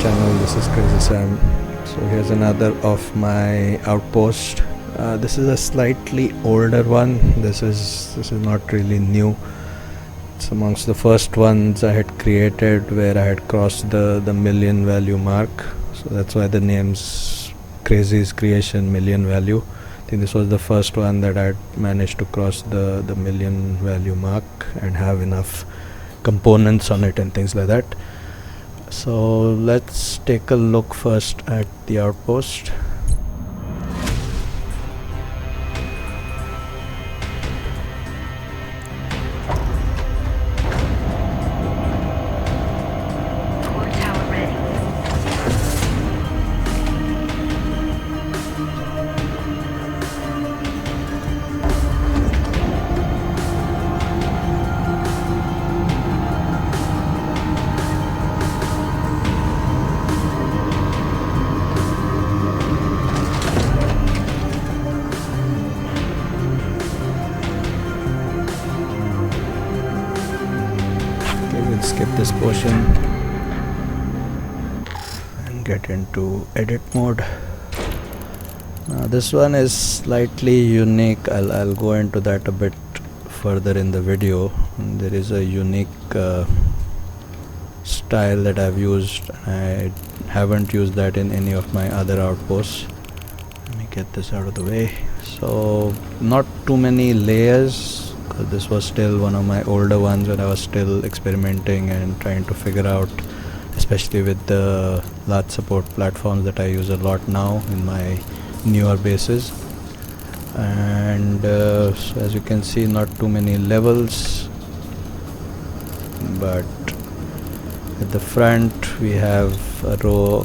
channel. This is Crazy Sam. So here's another of my outpost. This is a slightly older one. This is not really new. It's amongst the first ones I had created where I had crossed the million value mark. So that's why the name's Crazy's Creation Million Value. I think this was the first one that I had managed to cross the million value mark and have enough components on it and things like that. So let's take a look first at the outpost. Skip this portion and get into edit mode. This one is slightly unique. I'll go into that a bit further in the video. There is a unique style that I've used. I haven't used that in any of my other outposts. Let me get this out of the way. So not too many layers. This was still one of my older ones when I was still experimenting and trying to figure out, especially with the large support platforms that I use a lot now in my newer bases. And so as you can see, not too many levels, but at the front we have a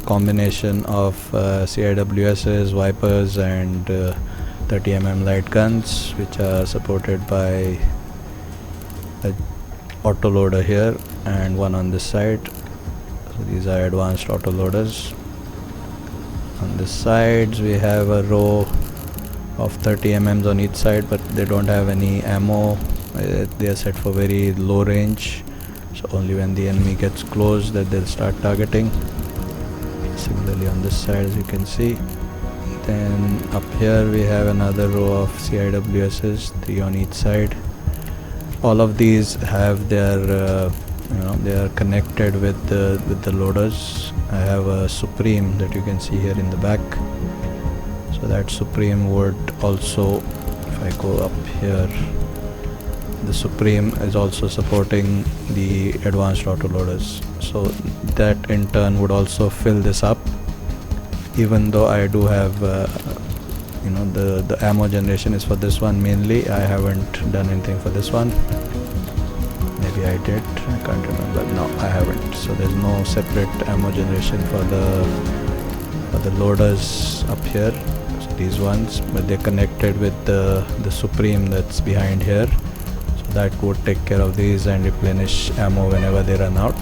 combination of CIWSs, Vipers and 30mm light guns, which are supported by an autoloader here and one on this side. So these are advanced autoloaders. On the sides we have a row of 30mm on each side, but they don't have any ammo. They are set for very low range, so only when the enemy gets close that they'll start targeting. Similarly on this side, as you can see. Then up here we have another row of CIWSs, 3 on each side. All of these have their they are connected with the loaders. I have a Supreme that you can see here in the back. So that Supreme would also, if I go up here, the Supreme is also supporting the advanced autoloaders. So that in turn would also fill this up. Even though I do have the ammo generation is for this one mainly, I haven't done anything for this one. Maybe I did, I can't remember. No, I haven't. So there's no separate ammo generation for the loaders up here. So these ones, but they're connected with the Supreme that's behind here. So that would take care of these and replenish ammo whenever they run out.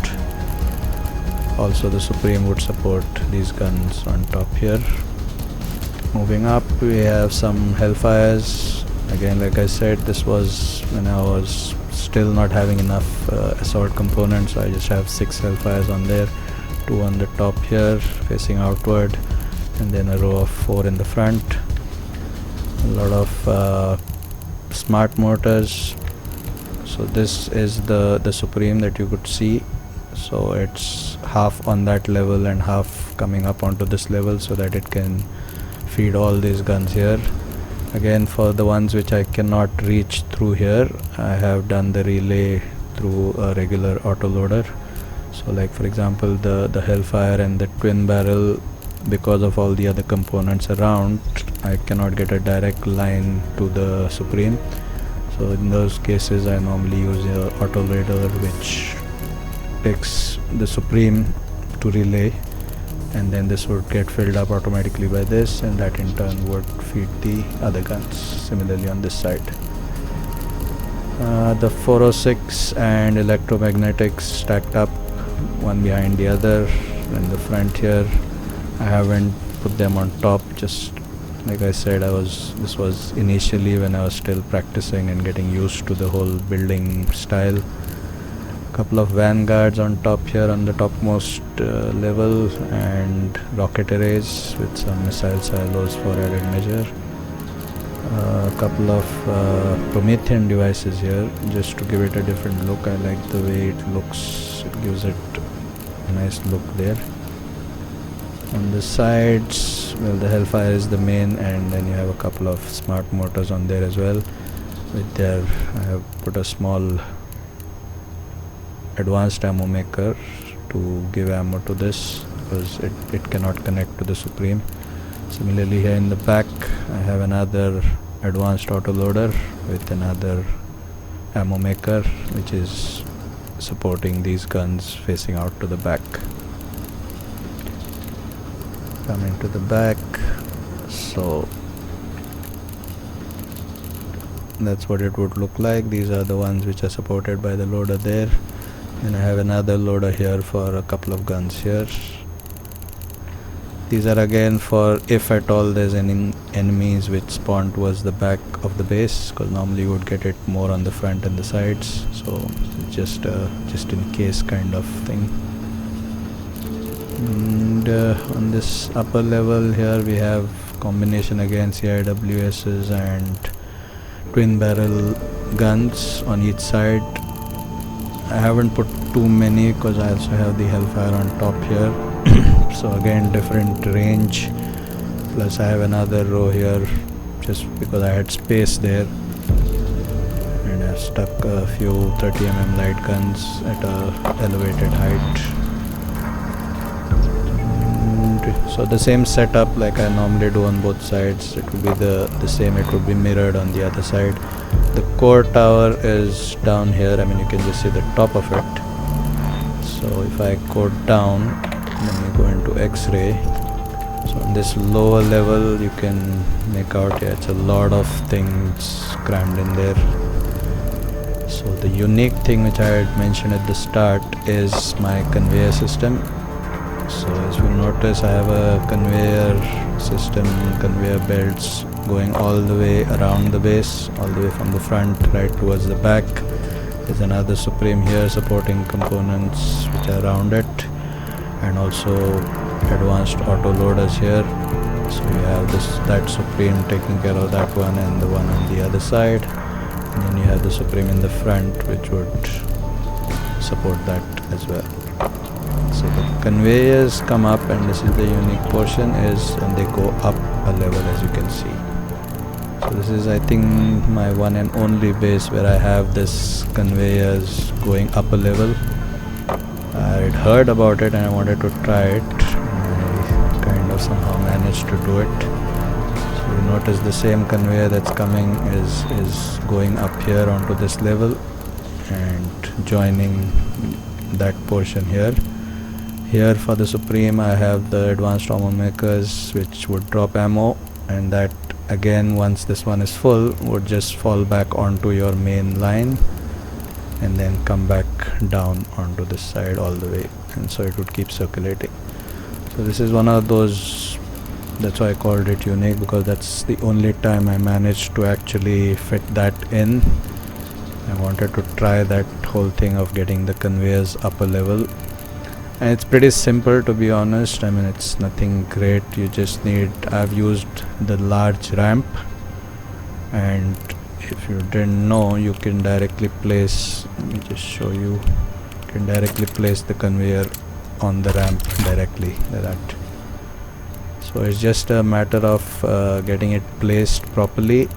Also the Supreme would support these guns on top here. Moving up, we have some Hellfires. Again, like I said, this was when I was still not having enough assault components, so I just have 6 Hellfires on there, 2 on the top here facing outward, and then a row of 4 in the front. A lot of smart mortars. So this is the Supreme that you could see. So it's half on that level and half coming up onto this level so that it can feed all these guns here. Again, for the ones which I cannot reach through here, I have done the relay through a regular autoloader. So like for example the Hellfire and the twin barrel, because of all the other components around, I cannot get a direct line to the Supreme. So in those cases I normally use a autoloader which takes the Supreme to relay, and then this would get filled up automatically by this, and that in turn would feed the other guns. Similarly on this side, the 406 and electromagnetics stacked up one behind the other in the front here. I haven't put them on top, just like I said, this was initially when I was still practicing and getting used to the whole building style. Couple of vanguards on top here on the topmost level, and rocket arrays with some missile silos for added measure. A couple of Promethean devices here just to give it a different look. I like the way it looks, it gives it a nice look there. On the sides, well, the Hellfire is the main, and then you have a couple of smart motors on there as well. With there, I have put a small advanced ammo maker to give ammo to this, because it cannot connect to the Supreme. Similarly, here in the back I have another advanced autoloader with another ammo maker which is supporting these guns facing out to the back. Coming to the back, so that's what it would look like. These are the ones which are supported by the loader there, and I have another loader here for a couple of guns here. These are again for if at all there's any enemies which spawn towards the back of the base, because normally you would get it more on the front and the sides, so it's just in case kind of thing. And on this upper level here we have combination again CIWSs and twin barrel guns on each side. I haven't put too many because I also have the Hellfire on top here. So again, different range, plus I have another row here just because I had space there, and I've stuck a few 30mm light guns at a elevated height. And so the same setup like I normally do on both sides, it would be the same, it would be mirrored on the other side. The core tower is down here, I mean you can just see the top of it. So if I go down, then we go into X-ray. So on this lower level you can make out, yeah, it's a lot of things crammed in there. So the unique thing which I had mentioned at the start is my conveyor system. So as you notice, I have a conveyor system, conveyor belts going all the way around the base, all the way from the front right towards the back. There's another Supreme here supporting components which are around it, and also advanced auto loaders here. So you have that Supreme taking care of that one and the one on the other side, and then you have the Supreme in the front which would support that as well. So the conveyors come up, and this is the unique portion, and they go up a level as you can see. So this is, I think, my one and only base where I have this conveyors going up a level. I had heard about it and I wanted to try it. I kind of somehow managed to do it. So you notice the same conveyor that's coming is going up here onto this level and joining that portion here. Here for the Supreme I have the advanced ammo makers which would drop ammo, and that again, once this one is full, would just fall back onto your main line and then come back down onto this side all the way, and so it would keep circulating. So this is one of those, that's why I called it unique, because that's the only time I managed to actually fit that in. I wanted to try that whole thing of getting the conveyors up a level, and it's pretty simple to be honest. I mean, it's nothing great. You just need, I've used the large ramp, and if you didn't know, you can directly place, let me just show you, you can directly place the conveyor on the ramp directly like that. So it's just a matter of getting it placed properly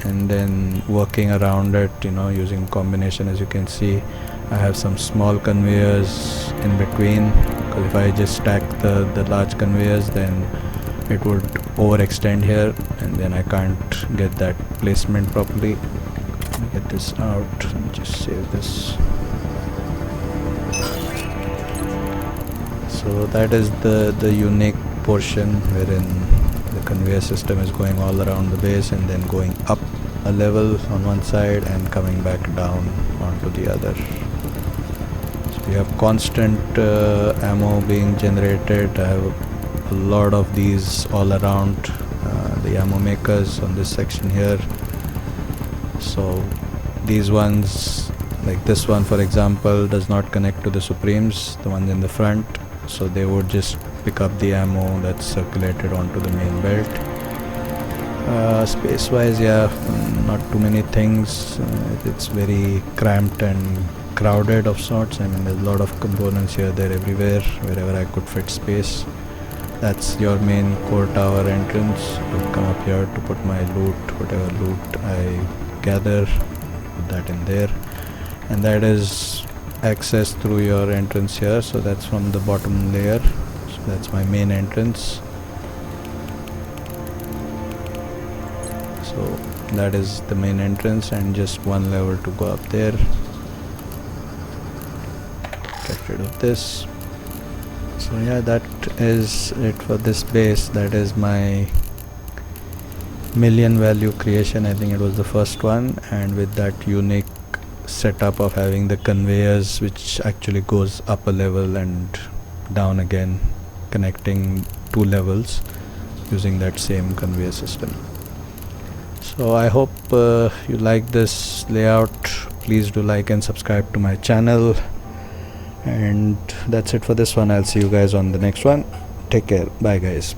and then working around it, you know, using combination. As you can see, I have some small conveyors in between, because if I just stack the large conveyors, then it would overextend here and then I can't get that placement properly. Let me get this out, let me just save this. So that is the unique portion wherein the conveyor system is going all around the base and then going up a level on one side and coming back down onto the other. So we have constant ammo being generated. I have a lot of these all around the ammo makers on this section here. So these ones, Like this one, for example, does not connect to the Supremes, the ones in the front, so they would just pick up the ammo that's circulated onto the main belt. Space wise, yeah, not too many things. It's very cramped and crowded of sorts. I mean, there's a lot of components here, there, everywhere, wherever I could fit space. That's your main core tower entrance. I'll come up here to put my loot, whatever loot I gather, put that in there, and that is access through your entrance here. So that's from the bottom layer, so that's my main entrance. So that is the main entrance, and just one level to go up there. Get rid of this. So yeah, that is it for this base. That is my million value creation. I think it was the first one, and with that unique setup of having the conveyors which actually goes up a level and down again, connecting two levels using that same conveyor system. So I hope you like this layout. Please do like and subscribe to my channel, and that's it for this one. I'll see you guys on the next one. Take care. Bye guys.